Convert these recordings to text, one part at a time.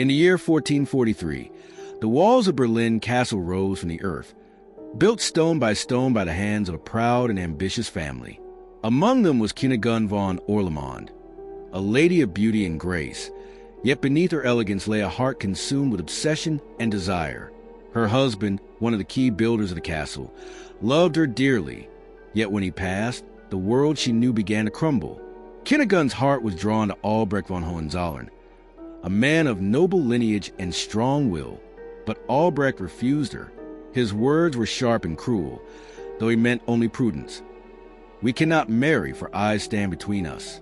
In the year 1443, the walls of Berlin Castle rose from the earth, built stone by the hands of a proud and ambitious family. Among them was Kunigunde von Orlemond, a lady of beauty and grace, yet beneath her elegance lay a heart consumed with obsession and desire. Her husband, one of the key builders of the castle, loved her dearly, yet when he passed, the world she knew began to crumble. Kunigunde's heart was drawn to Albrecht von Hohenzollern, a man of noble lineage and strong will, but Albrecht refused her. His words were sharp and cruel, though he meant only prudence. "We cannot marry, for eyes stand between us."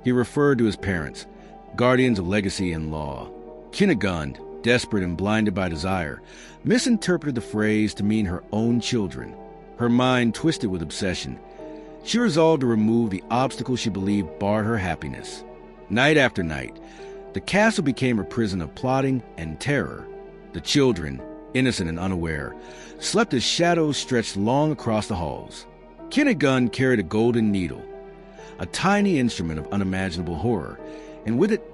He referred to his parents, guardians of legacy and law. Kunigunde, desperate and blinded by desire, misinterpreted the phrase to mean her own children. Her mind twisted with obsession. She resolved to remove the obstacle she believed barred her happiness. Night after night, the castle became a prison of plotting and terror. The children, innocent and unaware, slept as shadows stretched long across the halls. Kunigunde carried a golden needle, a tiny instrument of unimaginable horror, and with it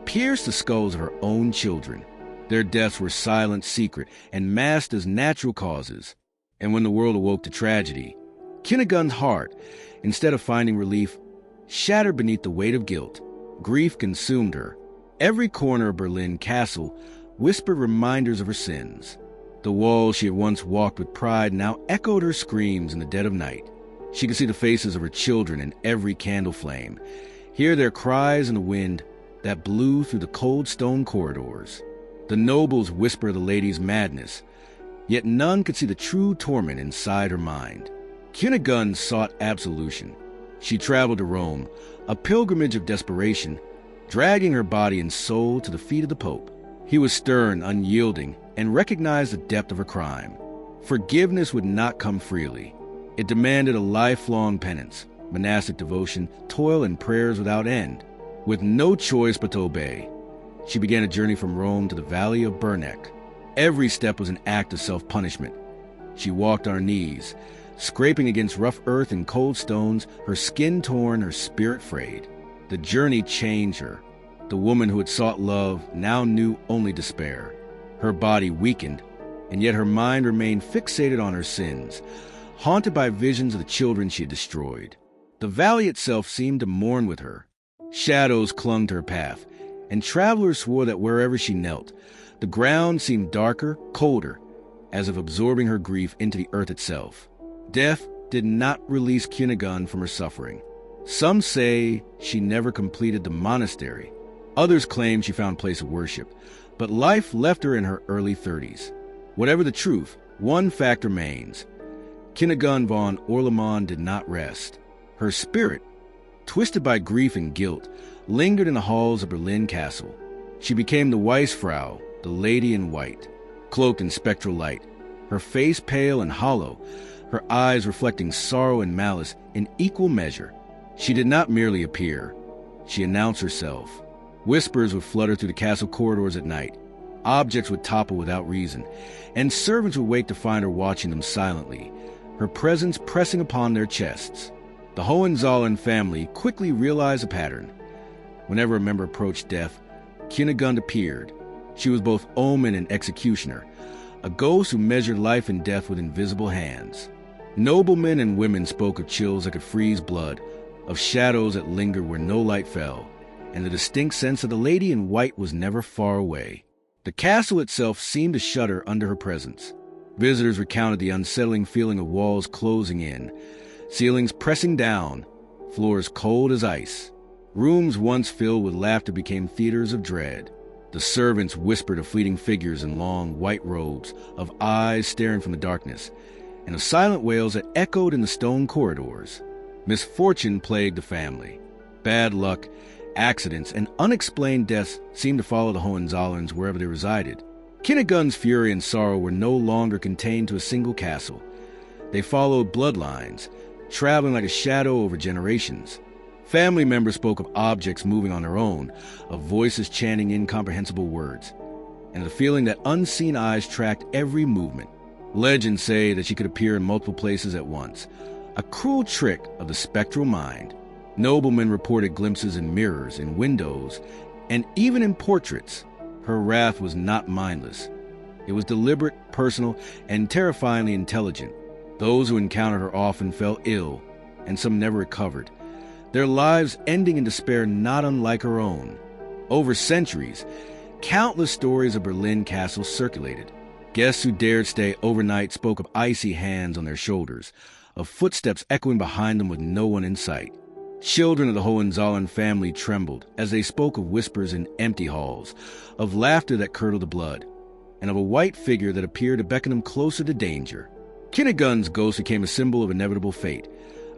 pierced the skulls of her own children. Their deaths were silent, secret, and masked as natural causes. And when the world awoke to tragedy, Kunigunde's heart, instead of finding relief, shattered beneath the weight of guilt. Grief consumed her. Every corner of Berlin Castle whispered reminders of her sins. The walls she had once walked with pride now echoed her screams in the dead of night. She could see the faces of her children in every candle flame, hear their cries in the wind that blew through the cold stone corridors. The nobles whispered the lady's madness, yet none could see the true torment inside her mind. Kunigunde sought absolution. She traveled to Rome, a pilgrimage of desperation, dragging her body and soul to the feet of the Pope. He was stern, unyielding, and recognized the depth of her crime. Forgiveness would not come freely. It demanded a lifelong penance, monastic devotion, toil, and prayers without end. With no choice but to obey, she began a journey from Rome to the valley of Berneck. Every step was an act of self-punishment. She walked on her knees, scraping against rough earth and cold stones, her skin torn, her spirit frayed. The journey changed her. The woman who had sought love now knew only despair. Her body weakened, and yet her mind remained fixated on her sins, haunted by visions of the children she had destroyed. The valley itself seemed to mourn with her. Shadows clung to her path, and travelers swore that wherever she knelt, the ground seemed darker, colder, as if absorbing her grief into the earth itself. Death did not release Kunigunde from her suffering. Some say she never completed the monastery. Others claim she found a place of worship, but life left her in her early 30s. Whatever the truth, one fact remains. Kunigunde von Orlemond did not rest. Her spirit, twisted by grief and guilt, lingered in the halls of Berlin Castle. She became the Weissfrau, the Lady in White, cloaked in spectral light, her face pale and hollow, her eyes reflecting sorrow and malice in equal measure. She did not merely appear. She announced herself. Whispers would flutter through the castle corridors at night. Objects would topple without reason, and servants would wake to find her watching them silently, her presence pressing upon their chests. The Hohenzollern family quickly realized a pattern. Whenever a member approached death, Kunigunde appeared. She was both omen and executioner, a ghost who measured life and death with invisible hands. Noblemen and women spoke of chills that could freeze blood, of shadows that lingered where no light fell, and the distinct sense that the Lady in White was never far away. The castle itself seemed to shudder under her presence. Visitors recounted the unsettling feeling of walls closing in, ceilings pressing down, floors cold as ice. Rooms once filled with laughter became theaters of dread. The servants whispered of fleeting figures in long white robes, of eyes staring from the darkness, and of silent wails that echoed in the stone corridors. Misfortune plagued the family. Bad luck, accidents, and unexplained deaths seemed to follow the Hohenzollerns wherever they resided. Kunigunde's fury and sorrow were no longer contained to a single castle. They followed bloodlines, traveling like a shadow over generations. Family members spoke of objects moving on their own, of voices chanting incomprehensible words, and the feeling that unseen eyes tracked every movement. Legends say that she could appear in multiple places at once, a cruel trick of the spectral mind. Noblemen reported glimpses in mirrors, in windows, and even in portraits. Her wrath was not mindless. It was deliberate, personal, and terrifyingly intelligent. Those who encountered her often fell ill, and some never recovered, their lives ending in despair not unlike her own. Over centuries, countless stories of Berlin Castle circulated. Guests who dared stay overnight spoke of icy hands on their shoulders, of footsteps echoing behind them with no one in sight. Children of the Hohenzollern family trembled as they spoke of whispers in empty halls, of laughter that curdled the blood, and of a white figure that appeared to beckon them closer to danger. Kunigun's ghost became a symbol of inevitable fate,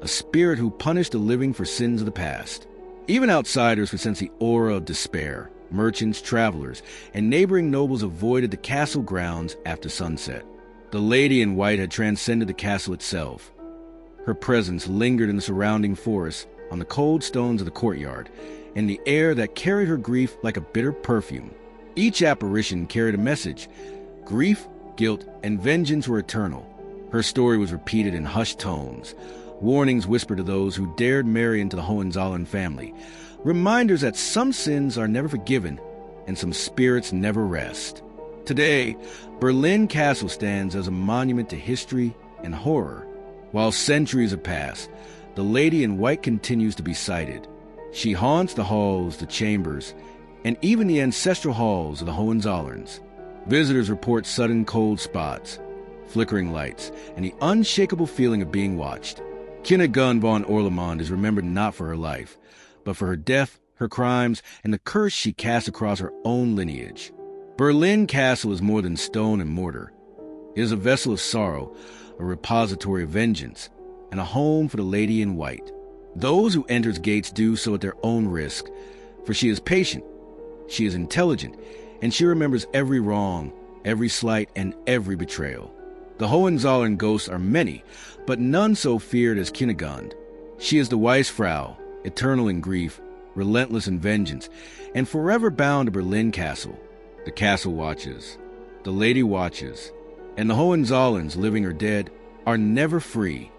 a spirit who punished the living for sins of the past. Even outsiders could sense the aura of despair. Merchants, travelers, and neighboring nobles avoided the castle grounds after sunset. The lady in white had transcended the castle itself. Her presence lingered in the surrounding forest, on the cold stones of the courtyard, in the air that carried her grief like a bitter perfume. Each apparition carried a message. Grief, guilt, and vengeance were eternal. Her story was repeated in hushed tones, warnings whispered to those who dared marry into the Hohenzollern family, reminders that some sins are never forgiven and some spirits never rest. Today, Berlin Castle stands as a monument to history and horror. While centuries have passed, the lady in white continues to be sighted. She haunts the halls, the chambers, and even the ancestral halls of the Hohenzollerns. Visitors report sudden cold spots, flickering lights, and the unshakable feeling of being watched. Kunigun von Orlemond is remembered not for her life, but for her death, her crimes, and the curse she cast across her own lineage. Berlin Castle is more than stone and mortar. It is a vessel of sorrow, a repository of vengeance, and a home for the lady in white. Those who enter its gates do so at their own risk, for she is patient, she is intelligent, and she remembers every wrong, every slight, and every betrayal. The Hohenzollern ghosts are many, but none so feared as Kunigun. She is the Weissfrau, eternal in grief, relentless in vengeance, and forever bound to Berlin Castle. The castle watches, the lady watches, and the Hohenzollerns, living or dead, are never free.